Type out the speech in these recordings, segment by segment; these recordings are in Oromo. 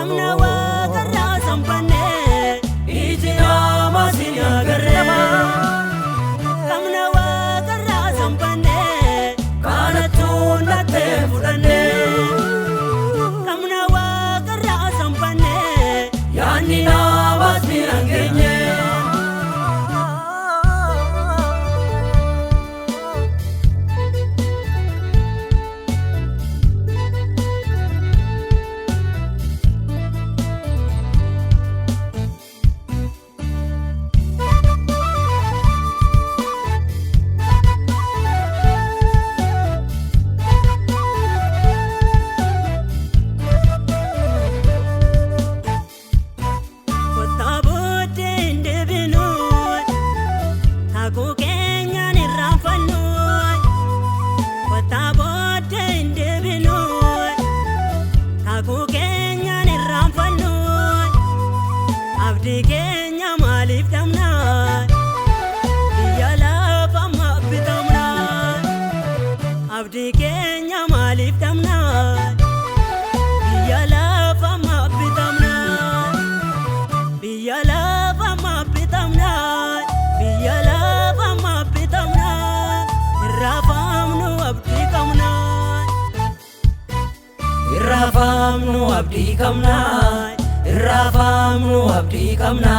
Kamna waqarra sampanne ijina masinya garrema Kamna waqarra sampanne kanatu natte fudanne Kamna waqarra sampanne yani na wasmirangenye Kenya malif damna yala fama bitamna abdi Kenya malif damna yala fama bitamna yala fama bitamna yala fama bitamna rafamnu abdi kamna rafamnu abdi kamna Irrafamnu abdi kamna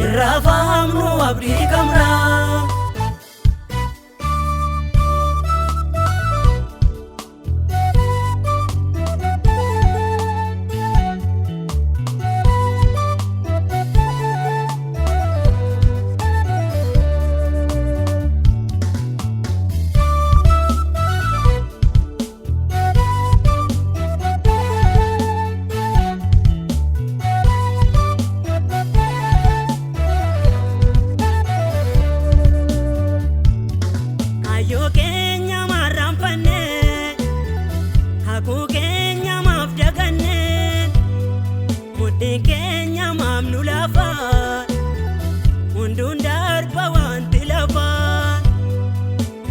Irrafamnu abdi kamna Kenya marampanne haku Kenya mafdaganne mudde Kenya mamnu lafa undun darba wanti lafa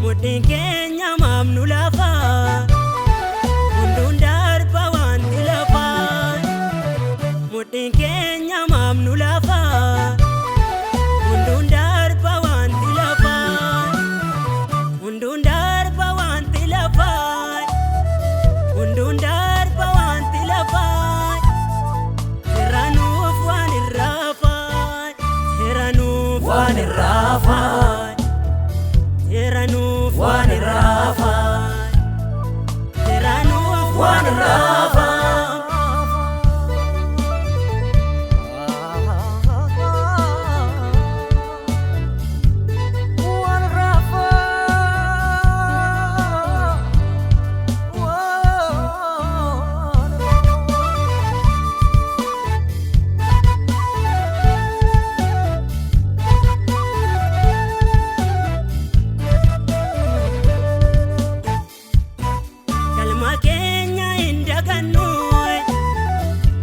mudde Kenya mamnu lafa undun darba wanti lafa mudde Kenya mamnu lafa undun darba wanti lafa undun darba wanti lafa undun darba wanti lafa Teranuf wanirrafa Teranuf wanirrafa Teranuf wanirrafa Teranuf wanirrafa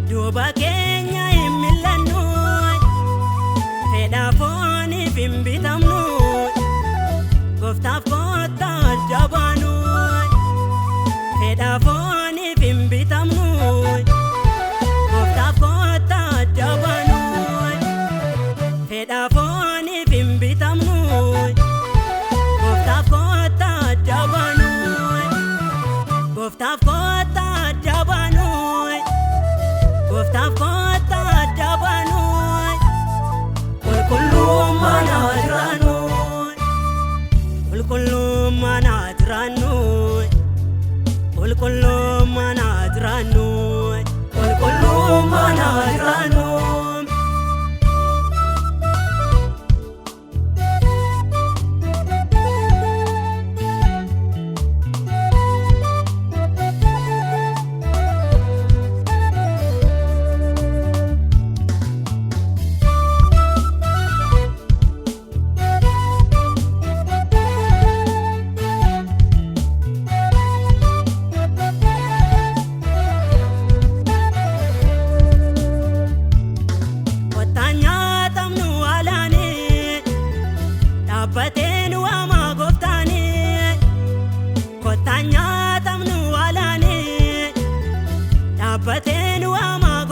Duba Kenya imilanu Feda foni bimbitamnu Gofta fota jabanu Feda foni bimbitamnu Gofta fota jabanu Feda foni bimbitamnu Gofta fota jabanu Gofta fota jabanu Gofta fota jabanu kullu manajranu kullu manajranu kullu manajranu kullu manajranu Batenu ama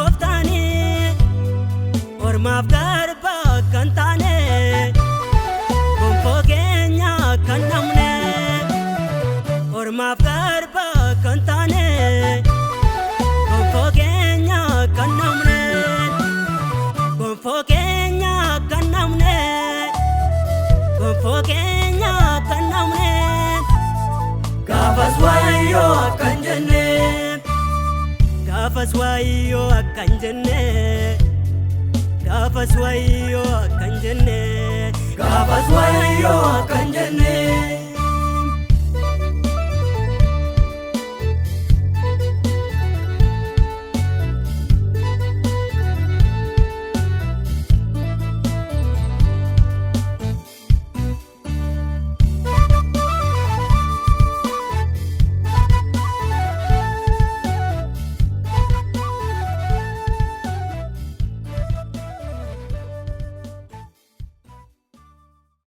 ormaaf garba kan taane gonfoo keenya kan namne ormaaf garba kan taane gonfoo keenya kan namne gonfoo keenya kan namne gonfoo keenya kan namne gaafas waayyo akkan jenne gaafas waayyo akkan jenne gaafas waayyo akkan jenne gaafas waayyo akkan jenne